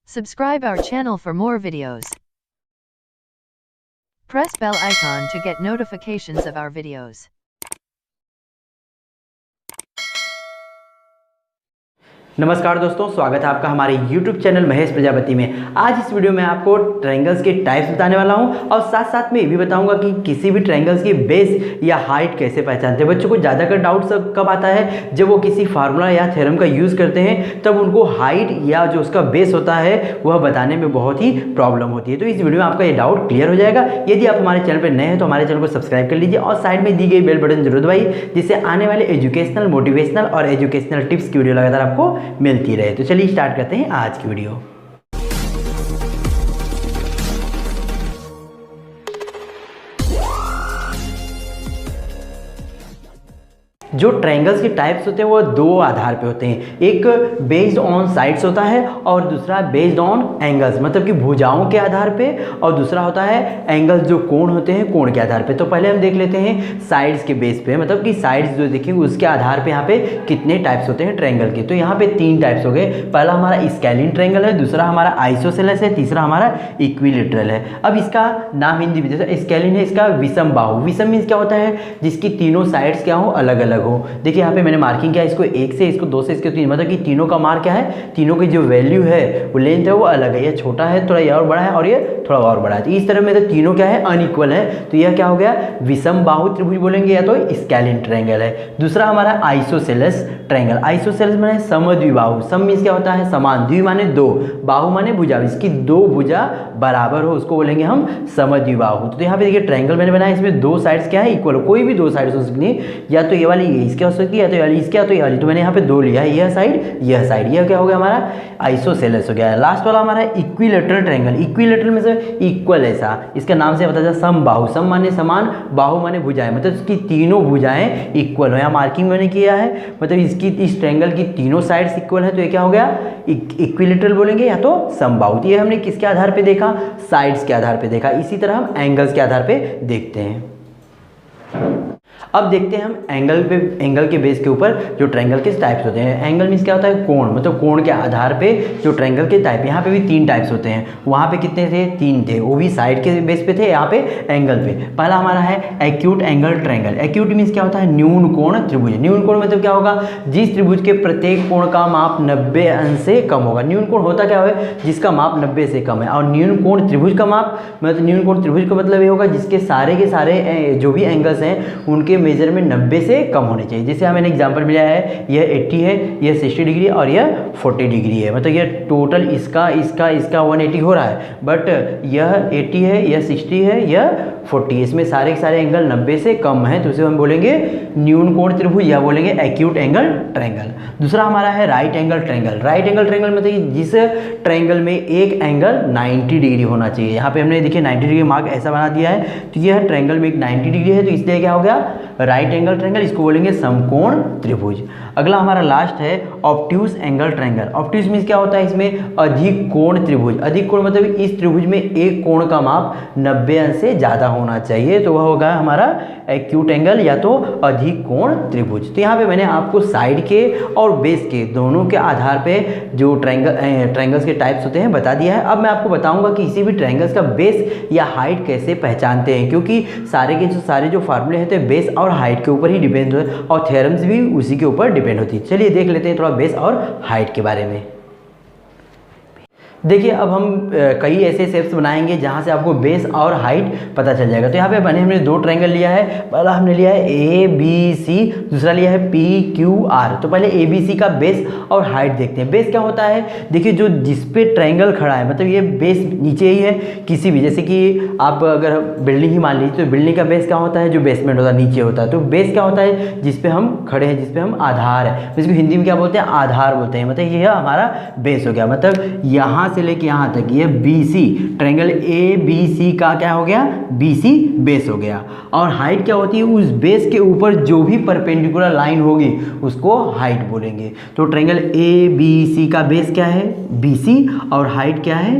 Subscribe our channel for more videos. Press bell icon to get notifications of our videos. नमस्कार दोस्तों, स्वागत है आपका हमारे YouTube चैनल महेश प्रजापति में। आज इस वीडियो में आपको ट्रायंगल्स के टाइप्स बताने वाला हूं और साथ साथ में ये भी बताऊंगा कि किसी भी ट्रायंगल्स की बेस या हाइट कैसे पहचानते हैं। बच्चों को ज़्यादातर डाउट सब कब आता है, जब वो किसी फार्मूला या थ्योरम का यूज़ करते हैं, तब उनको हाइट या जो उसका बेस होता है वह बताने में बहुत ही प्रॉब्लम होती है। तो इस वीडियो में आपका ये डाउट क्लियर हो जाएगा। यदि आप हमारे चैनल पर नए हैं तो हमारे चैनल को सब्सक्राइब कर लीजिए और साइड में दी गई बेल बटन जरूर दबाइए, जिससे आने वाले एजुकेशनल, मोटिवेशनल और एजुकेशनल टिप्स की वीडियो लगातार आपको मिलती रहे। तो चलिए स्टार्ट करते हैं आज की वीडियो। जो ट्रायंगल्स के टाइप्स होते हैं वो दो आधार पे होते हैं। एक बेस्ड ऑन साइड्स होता है और दूसरा बेस्ड ऑन एंगल्स, मतलब कि भुजाओं के आधार पे, और दूसरा होता है एंगल्स जो कोण होते हैं, कोण के आधार पे। तो पहले हम देख लेते हैं साइड्स के बेस पे, मतलब कि साइड्स जो देखेंगे उसके आधार पे यहाँ पे कितने टाइप्स होते हैं ट्रायंगल के। तो यहाँ पे तीन टाइप्स हो गए। पहला हमारा स्केलिन ट्रायंगल है, दूसरा हमारा आइसोसेलेस है, तीसरा हमारा इक्विलेटरल है। अब इसका नाम हिंदी में जैसे स्केलिन है, इसका विषम बाहु। विषम मीन्स क्या होता है, जिसकी तीनों साइड्स क्या हो, अलग अलग हो। देखिए यहाँ पे मैंने मार्किंग किया, इसको 1 से, इसको 2 से, इसको 3, मतलब कि तीनों का मार्क क्या है, तीनों की जो वैल्यू है वो लेंथ है वो अलग है। ये छोटा है थोड़ा, ये और बड़ा है, और ये थोड़ा और बड़ा है। तो इस तरह में तो तीनों क्या है, अनइक्वल है। तो यह क्या हो गया, विषम बाहु त्रिभुज बोलेंगे या तो स्केलिन ट्रायंगल है। दूसरा हमारा आइसोसेलेस ट्रायंगल। आइसोसेलेस माने समद्विबाहु। सम मीन्स क्या होता है, समान, द्वि माने दो, बाहु माने भुजा, इसकी दो भुजा बराबर हो उसको बोलेंगे हम समद्विबाहु। तो यहाँ पे देखिए ट्रायंगल मैंने बनाया, इसमें दो साइड्स क्या है, इक्वल। कोई भी दो साइड्स हो सकती है, या तो ये वाली इसके हो सकती है, या तो ये वाली इसके, या तो ये वाली। तो मैंने यहाँ पे दो लिया है, यह साइड, यह साइड। यह क्या हो गया हमारा आइसोसेलेस हो गया। लास्ट वाला हमारा इक्विलेटरल ट्रायंगल। इक्विलेटरल में से इक्वल, ऐसा इसका नाम से पता चला। सम बाहु, सम माने समान, बाहु माने भुजाएं, मतलब इसकी तीनों भुजाएं इक्वल हो। यहाँ मार्किंग मैंने किया है, मतलब इसकी इस ट्रायंगल की तीनों साइड्स इक्वल है। तो ये क्या हो गया, इक्विलेटरल बोलेंगे या तो समबाहु। तो ये हमने किसके आधार पे देखा, साइड्स के आधार पे देखा। इसी तरह हम एंगल्स के आधार पे देखते हैं। अब देखते हैं हम एंगल के बेस के ऊपर जो ट्रायंगल के टाइप्स होते हैं। एंगल मीन्स क्या होता है, कोण, मतलब कोण के आधार पे जो ट्रायंगल के टाइप। यहाँ पे भी तीन टाइप्स होते हैं। वहाँ पे कितने थे, तीन थे, वो भी साइड के बेस पे थे, यहाँ पे एंगल पे। पहला हमारा है acute angle triangle. Acute means क्या होता है, न्यून कोण त्रिभुज। न्यून कोण मतलब क्या होगा, जिस त्रिभुज के प्रत्येक कोण का माप 90 अंश से कम होगा। न्यून कोण होता क्या है, जिसका माप 90 से कम है। और न्यून कोण त्रिभुज का माप, मतलब न्यून कोण त्रिभुज का मतलब ये होगा जिसके सारे के सारे जो भी एंगल्स हैं उनके मेजर में 90 से कम होने चाहिए। जैसे हमें एग्जांपल मिला है, यह 80 है, यह 60 डिग्री और यह 40 डिग्री है। मतलब यह टोटल इसका 180 हो रहा है, बट यह 80 है, यह 60 है, यह 40। इसमें सारे के सारे एंगल 90 से कम है, तो उसे हम बोलेंगे न्यून कोण त्रिभुज या बोलेंगे एक्यूट एंगल ट्रायंगल। दूसरा हमारा है right angle triangle. Right angle triangle मतलब जिस ट्रायंगल में एक एंगल 90 डिग्री होना चाहिए। यहाँ पे हमने देखिए 90 डिग्री मार्क ऐसा बना दिया है। तो यह ट्रायंगल में एक 90 डिग्री है, तो इसलिए क्या हो गया, राइट एंगल ट्रायंगल। इसको बोलेंगे समकोण त्रिभुज। अगला हमारा लास्ट है obtuse angle triangle. Obtuse means क्या होता है, इसमें अधिक कोण त्रिभुज। अधिक कोण मतलब इस त्रिभुज में एक कोण का माप 90 अंश से ज़्यादा होना चाहिए, तो वह होगा हमारा एक्यूट एंगल या तो अधिक कोण त्रिभुज। तो यहाँ पे मैंने आपको साइड के और बेस के दोनों के आधार पे जो ट्रायंगल्स के टाइप्स होते हैं बता दिया है। अब मैं आपको बताऊंगा कि किसी भी ट्रायंगल्स का बेस या हाइट कैसे पहचानते हैं, क्योंकि सारे जो फार्मूले होते हैं बेस और हाइट के ऊपर ही डिपेंड होते हैं, और थ्योरम्स भी उसी के ऊपर डिपेंड होती है। चलिए देख लेते हैं थोड़ा बेस और हाइट के बारे में। देखिए अब हम कई ऐसे शेप्स बनाएंगे जहाँ से आपको बेस और हाइट पता चल जाएगा। तो यहाँ पे हमने दो ट्रायंगल लिया है। पहला हमने लिया है ABC, दूसरा लिया है PQR। तो पहले ABC का बेस और हाइट देखते हैं। बेस क्या होता है, देखिए जो जिस पे ट्रायंगल खड़ा है, मतलब ये बेस नीचे ही है किसी भी, जैसे कि आप अगर बिल्डिंग ही मान लीजिए, तो बिल्डिंग का बेस क्या होता है, जो बेसमेंट होता है नीचे होता है। तो बेस क्या होता है, जिस पे हम खड़े हैं, जिस पे हम आधार है, इसको हिंदी में क्या बोलते हैं, आधार बोलते हैं। मतलब ये हमारा बेस हो गया। मतलब यहाँ से लेके यहाँ तक ये BC, ट्रायंगल ABC का क्या हो गया, BC बेस हो गया। और हाइट क्या होती है, उस बेस के ऊपर जो भी परपेंडिकुलर लाइन होगी उसको हाइट बोलेंगे। तो ट्रायंगल ABC का बेस क्या है, BC, और हाइट क्या है,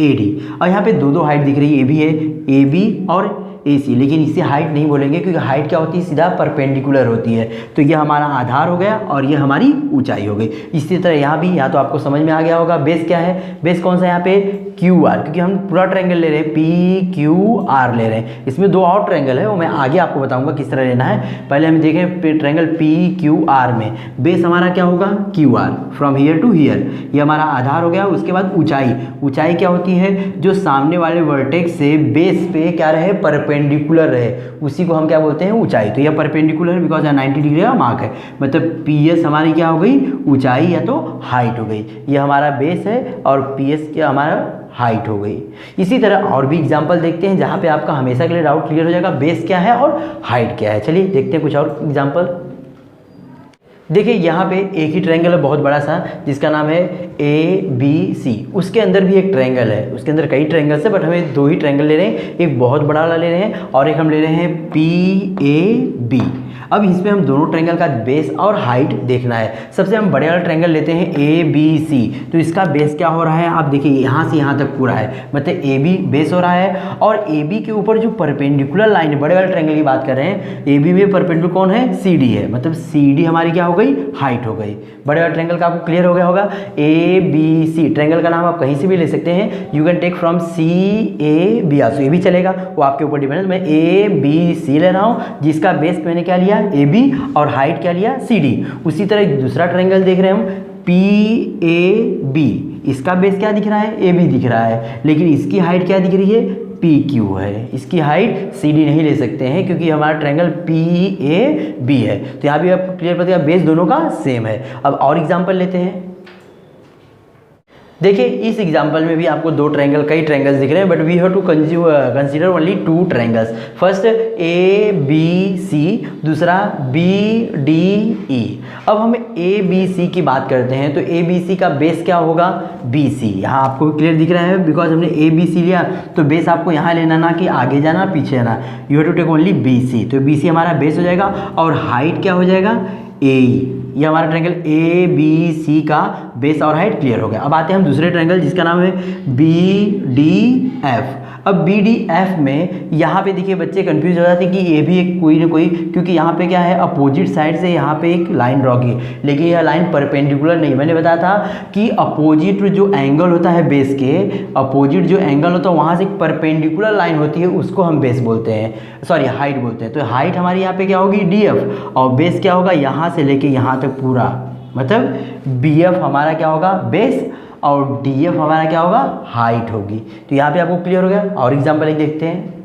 AD। और यहाँ पे दो हाइट दिख रही है, AB है, AB और AC, लेकिन इसे हाइट नहीं बोलेंगे क्योंकि हाइट क्या होती है, सीधा परपेंडिकुलर होती है। तो ये हमारा आधार हो गया और ये हमारी ऊंचाई हो गई। इसी तरह यहाँ भी, यहाँ तो आपको समझ में आ गया होगा बेस क्या है, बेस कौन सा यहाँ पे QR, क्योंकि हम पूरा ट्रायंगल ले रहे हैं, PQR ले रहे हैं। इसमें दो और ट्रायंगल है, वो मैं आगे आपको बताऊंगा किस तरह लेना है। पहले हम देखें ट्रायंगल PQR में बेस हमारा क्या होगा, QR, from here to here, ये हमारा आधार हो गया। उसके बाद ऊंचाई, ऊंचाई क्या होती है, जो सामने वाले वर्टेक्स से बेस पे क्या रहे, परपेंडिकुलर रहे, उसी को हम क्या बोलते हैं, ऊंचाई। तो यह परपेंडिकुलर है बिकॉज 90 डिग्री का मार्क है, मतलब PS हमारी क्या हो गई, ऊंचाई या तो हाइट हो गई। ये हमारा बेस है और PS क्या हमारा हाइट हो गई। इसी तरह और भी एग्जाम्पल देखते हैं जहाँ पे आपका हमेशा के लिए डाउट क्लियर हो जाएगा बेस क्या है और हाइट क्या है। चलिए देखते हैं कुछ और एग्जाम्पल। देखिए यहाँ पे एक ही ट्रायंगल है बहुत बड़ा सा, जिसका नाम है ABC। उसके अंदर भी एक ट्रायंगल है, उसके अंदर कई ट्रायंगल्स है, बट हमें दो ही ट्रायंगल ले रहे हैं, एक बहुत बड़ा वाला ले रहे हैं और एक हम ले रहे हैं PAB। अब इसमें हम दोनों ट्रायंगल का बेस और हाइट देखना है। सबसे हम बड़े वाला ट्रायंगल लेते हैं ABC, तो इसका बेस क्या हो रहा है, आप देखिए यहाँ से यहाँ तक पूरा है, मतलब AB बेस हो रहा है। और AB के ऊपर जो परपेंडिकुलर लाइन है, बड़े वाले ट्रायंगल की बात कर रहे हैं, AB में परपेंडिकुलर कौन है, CD है, मतलब CD हमारी क्या हो गई, हाइट हो गई। बड़े वाले ट्रायंगल का आपको क्लियर हो गया होगा। ABC ट्रायंगल का नाम आप कहीं से भी ले सकते हैं, you can take from CAB also, ये भी चलेगा, वो आपके ऊपर डिपेंड है। मैं ABC ले रहा हूँ जिसका बेस मैंने क्या लिया, AB, और हाइट क्या लिया, CD। उसी तरह दूसरा ट्रायंगल देख रहे हैं हम PAB, इसका बेस क्या दिख रहा है, AB दिख रहा है, लेकिन इसकी हाइट क्या दिख रही है, PQ है। इसकी हाइट CD नहीं ले सकते हैं क्योंकि हमारा ट्रायंगल PAB है। तो यहाँ भी आपको क्लियर पता है बेस दोनों का सेम है। अब और एग्जांपल लेते हैं। देखिए इस एग्जाम्पल में भी आपको दो ट्रायंगल, कई ट्रायंगल्स दिख रहे हैं, but we have to consider only two triangles. First ABC, दूसरा BDE। अब हम ABC की बात करते हैं, तो ABC का बेस क्या होगा, BC। यहाँ आपको क्लियर दिख रहा है बिकॉज हमने ABC लिया, तो बेस आपको यहाँ लेना, ना कि आगे जाना पीछे जाना, you have to take only BC। तो BC हमारा बेस हो जाएगा और हाइट क्या हो जाएगा, AE। ये हमारा ट्रायंगल ABC का बेस और हाइट क्लियर हो गया। अब आते हैं हम दूसरे ट्रायंगल जिसका नाम है BDF। अब BDF में यहाँ पे देखिए बच्चे कंफ्यूज हो जाते हैं कि ये भी एक कोई ना कोई, क्योंकि यहाँ पे क्या है, अपोजिट साइड से यहाँ पे एक लाइन ड्रॉ की, लेकिन यह लाइन परपेंडिकुलर नहीं। मैंने बताया था कि अपोजिट जो एंगल होता है बेस के, अपोजिट जो एंगल होता है वहाँ से एक परपेंडिकुलर लाइन होती है, उसको हम बेस बोलते हैं, सॉरी हाइट बोलते हैं। तो हाइट हमारी यहाँ पे क्या होगी, DF, और बेस क्या होगा, यहाँ से लेके यहाँ तक पूरा, मतलब BF हमारा क्या होगा, बेस, और DF हमारा क्या होगा, हाइट होगी। तो यहाँ पे आपको क्लियर हो गया। और एग्जांपल एक देखते हैं।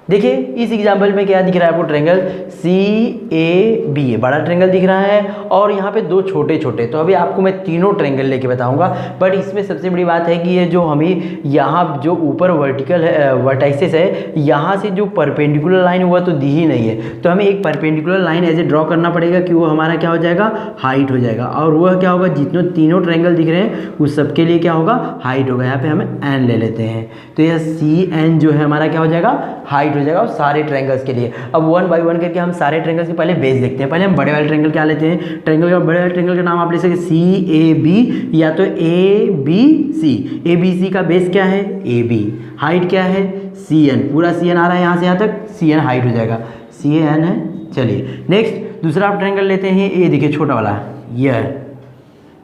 देखिए इस एग्जाम्पल में क्या दिख रहा है आपको, ट्रायंगल CAB, बड़ा ट्रायंगल दिख रहा है और यहाँ पे दो छोटे छोटे। तो अभी आपको मैं तीनों ट्रायंगल लेके बताऊंगा, बट इसमें सबसे बड़ी बात है कि ये जो हमें यहाँ जो ऊपर वर्टिकल है, वर्टाइसेस है, यहाँ से जो परपेंडिकुलर लाइन हुआ तो दी ही नहीं है, तो हमें एक परपेंडिकुलर लाइन ऐसे ड्रॉ करना पड़ेगा कि वो हमारा क्या हो जाएगा, हाइट हो जाएगा। और वह क्या होगा, जितने तीनों ट्रायंगल दिख रहे हैं उस सबके लिए क्या होगा, हाइट होगा। यहाँ पे हम N ले लेते हैं, तो यह CN जो है हमारा क्या हो जाएगा, हाइट हो जाएगा, और सारे ट्रायंगल्स के लिए। अब वन बाय वन करके हम सारे ट्रायंगल्स के पहले बेस देखते हैं। पहले हम बड़े वाले ट्रायंगल क्या लेते हैं, ट्रायंगल का बड़े वाले ट्रायंगल का नाम आप ले सकते हैं CAB या तो ABC। ABC का बेस क्या है, AB, हाइट क्या है, CN, पूरा CN आ रहा है यहाँ से यहाँ तक, CN हाइट हो जाएगा, CN है। चलिए नेक्स्ट दूसरा आप ट्रायंगल लेते हैं, ये देखिए छोटा वाला, यह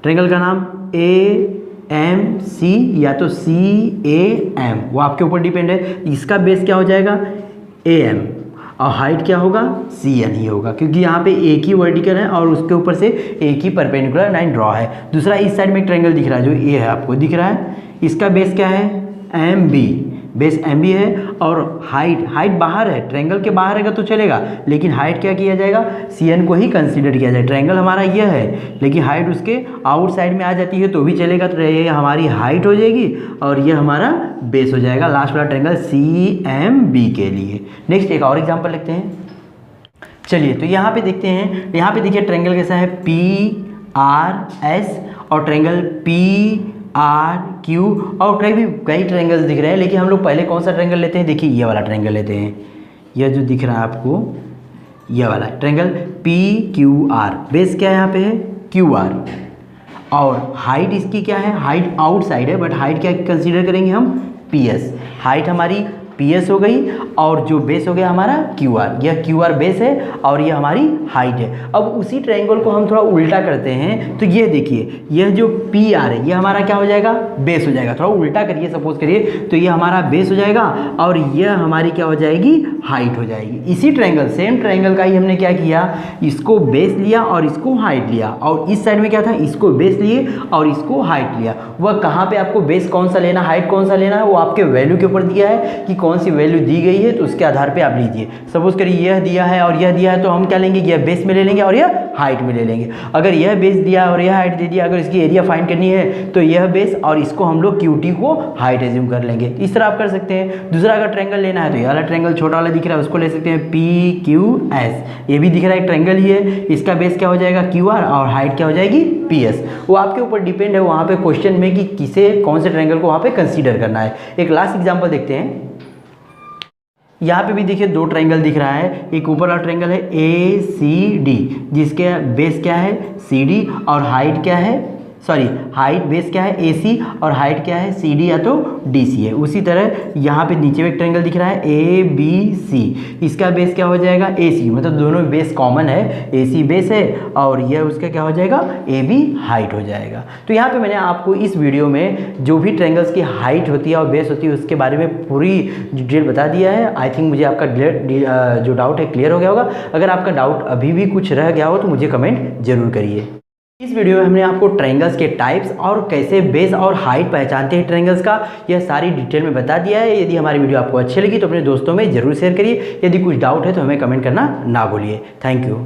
ट्रायंगल का नाम AMC या तो CAM, वो आपके ऊपर डिपेंड है। इसका बेस क्या हो जाएगा, AM, और हाइट क्या होगा, CN ही होगा, क्योंकि यहाँ पे एक ही वर्टिकल है और उसके ऊपर से एक ही परपेंडिकुलर लाइन ड्रॉ है। दूसरा इस साइड में एक ट्रायंगल दिख रहा है, जो ये है आपको दिख रहा है, इसका बेस क्या है, MB, बेस MB है, और हाइट बाहर है, ट्रायंगल के बाहर रहेगा तो चलेगा, लेकिन हाइट क्या किया जाएगा, CN को ही कंसीडर किया जाए। ट्रायंगल हमारा यह है, लेकिन हाइट उसके आउटसाइड में आ जाती है तो भी चलेगा, तो ये हमारी हाइट हो जाएगी और ये हमारा बेस हो जाएगा, लास्ट वाला ट्रायंगल CMB के लिए। नेक्स्ट एक और एग्जाम्पल लेते हैं। चलिए तो यहाँ पे देखते हैं, यहाँ पे देखिए ट्रायंगल कैसा है, PRS और ट्रायंगल PRQ, और कई ट्रायंगल्स दिख रहे हैं, लेकिन हम लोग पहले कौन सा ट्रायंगल लेते हैं, देखिए ये वाला ट्रायंगल लेते हैं, यह जो दिख रहा है आपको, यह वाला ट्रायंगल PQR। बेस क्या है यहाँ पे है, QR, और हाइट इसकी क्या है, हाइट आउटसाइड है, बट हाइट क्या कंसीडर करेंगे हम, PS। हाइट हमारी पी एस हो गई, और जो बेस हो गया हमारा क्यू आर, यह क्यू आर बेस है और यह हमारी हाइट है। अब उसी ट्रायंगल को हम थोड़ा उल्टा करते हैं, तो ये देखिए यह जो पी आर है यह हमारा क्या हो जाएगा, बेस हो जाएगा। थोड़ा उल्टा करिए, सपोज करिए, तो ये हमारा बेस हो जाएगा और यह हमारी क्या हो जाएगी, हाइट हो जाएगी। इसी ट्रायंगल, सेम ट्रायंगल का ही हमने क्या किया, इसको बेस लिया और इसको हाइट लिया, और इस साइड में क्या था, इसको बेस लिए और इसको हाइट लिया। वह कहाँ पे आपको बेस कौन सा लेना, हाइट कौन सा लेना है, वो आपके वैल्यू के ऊपर दिया है कि कौन सी वैल्यू दी गई है, तो उसके आधार पे आप लीजिए। सपोज करिए यह दिया है और यह दिया है, तो हम क्या लेंगे, यह बेस में ले लेंगे और यह हाइट में ले लेंगे। अगर यह बेस दिया और यह हाइट दे दिया, अगर इसकी एरिया फाइंड करनी है तो यह बेस और इसको हम लोग क्यू टी को हाइट एज्यूम कर लेंगे। इस तरह आप कर सकते हैं। दूसरा अगर ट्रायंगल लेना है तो यह वाला ट्रायंगल छोटा वाला दिख रहा है उसको ले सकते हैं पी क्यू एस, ये भी दिख रहा है एक ट्रायंगल ही है, इसका बेस क्या हो जाएगा क्यू आर और हाइट क्या हो जाएगी पी एस। वो आपके ऊपर डिपेंड है वहाँ पे क्वेश्चन में कि किसे कौन से ट्रायंगल को वहाँ पे कंसीडर करना है। एक लास्ट एग्जांपल देखते हैं। यहाँ पे भी देखिए दो ट्रायंगल दिख रहा है, एक ऊपर वाला ट्रायंगल है ए सी डी, जिसके बेस क्या है सी डी और हाइट क्या है, सॉरी हाइट बेस क्या है ए सी और हाइट क्या है सी डी या तो डी सी है। उसी तरह यहाँ पे नीचे में एक ट्रायंगल दिख रहा है ए बी सी, इसका बेस क्या हो जाएगा ए सी, मतलब दोनों बेस कॉमन है, ए सी बेस है और यह उसका क्या हो जाएगा ए बी हाइट हो जाएगा। तो यहाँ पे मैंने आपको इस वीडियो में जो भी ट्रायंगल्स की हाइट होती है और बेस होती है उसके बारे में पूरी डिटेल बता दिया है। आई थिंक मुझे आपका जो डाउट है क्लियर हो गया होगा। अगर आपका डाउट अभी भी कुछ रह गया हो तो मुझे कमेंट जरूर करिए। इस वीडियो में हमने आपको ट्रायंगल्स के टाइप्स और कैसे बेस और हाइट पहचानते हैं ट्रायंगल्स का, यह सारी डिटेल में बता दिया है। यदि हमारी वीडियो आपको अच्छी लगी तो अपने दोस्तों में जरूर शेयर करिए। यदि कुछ डाउट है तो हमें कमेंट करना ना भूलिए। Thank you.